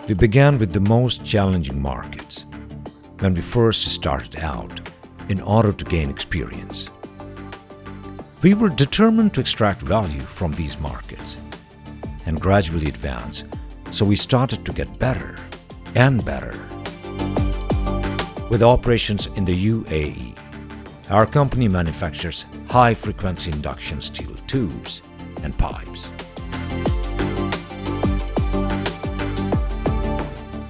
We began with the most challenging markets when we first started out in order to gain experience. We were determined to extract value from these markets and gradually advance, so we started to get better and better. With operations in the UAE, our company manufactures high-frequency induction steel tubes and pipes.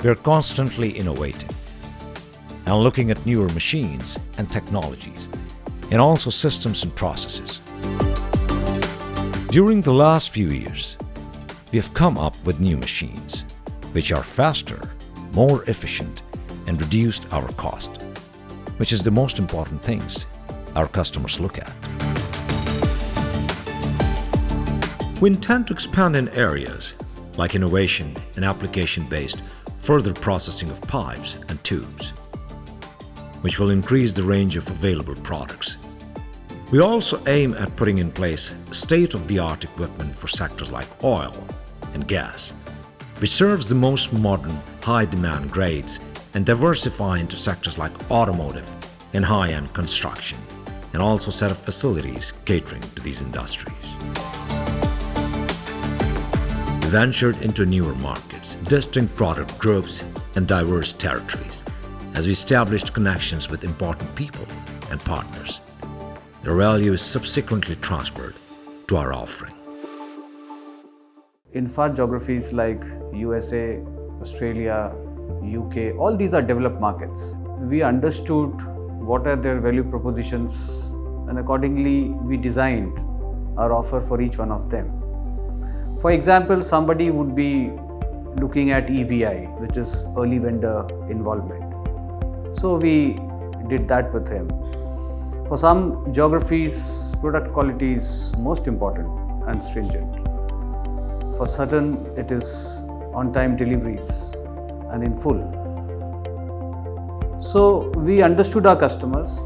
We are constantly innovating and looking at newer machines and technologies, and also systems and processes. During the last few years, we have come up with new machines which are faster, more efficient, and reduced our cost, which is the most important things our customers look at. We intend to expand in areas like innovation and application-based further processing of pipes and tubes, which will increase the range of available products. We also aim at putting in place state-of-the-art equipment for sectors like oil and gas, which serves the most modern, high-demand grades, and diversify into sectors like automotive and high-end construction, and also set up facilities catering to these industries. We ventured into newer markets, distinct product groups, and diverse territories as we established connections with important people and partners. Their value is subsequently transferred to our offering. In far geographies like USA, Australia, UK, all these are developed markets. We understood what are their value propositions, and accordingly we designed our offer for each one of them. For example, somebody would be looking at EVI, which is early vendor involvement. So we did that with him. For some geographies, product quality is most important and stringent. For certain, it is on-time deliveries and in full. So we understood our customers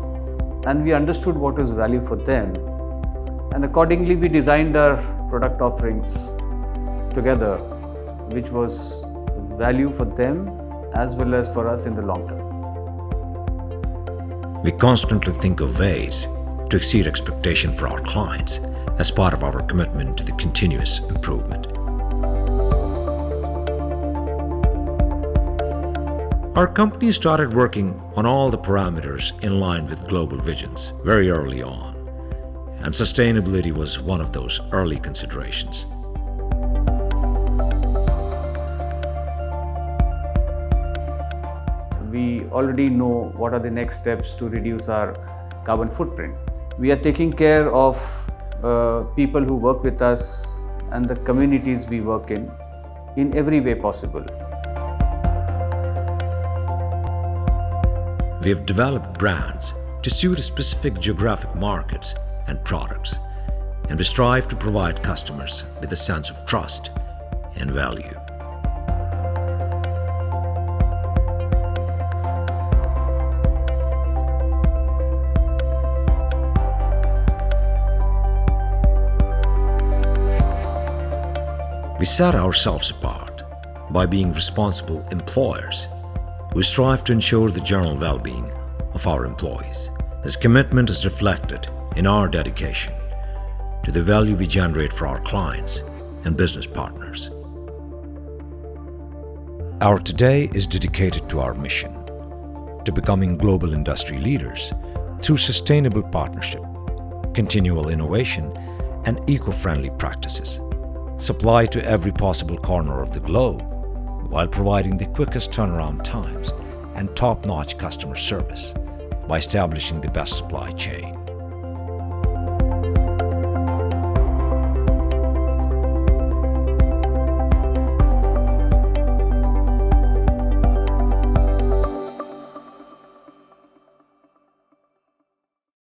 and we understood what is value for them, and accordingly we designed our product offerings together, which was value for them as well as for us in the long term. We constantly think of ways to exceed expectation for our clients as part of our commitment to the continuous improvement. Our company started working on all the parameters in line with global visions very early on, and sustainability was one of those early considerations. We already know what are the next steps to reduce our carbon footprint. We are taking care of people who work with us and the communities we work in every way possible. We have developed brands to suit specific geographic markets and products, and we strive to provide customers with a sense of trust and value. We set ourselves apart by being responsible employers who strive to ensure the general well-being of our employees. This commitment is reflected in our dedication to the value we generate for our clients and business partners. Our today is dedicated to our mission, to becoming global industry leaders through sustainable partnership, continual innovation, and eco-friendly practices. Supply to every possible corner of the globe while providing the quickest turnaround times and top-notch customer service by establishing the best supply chain.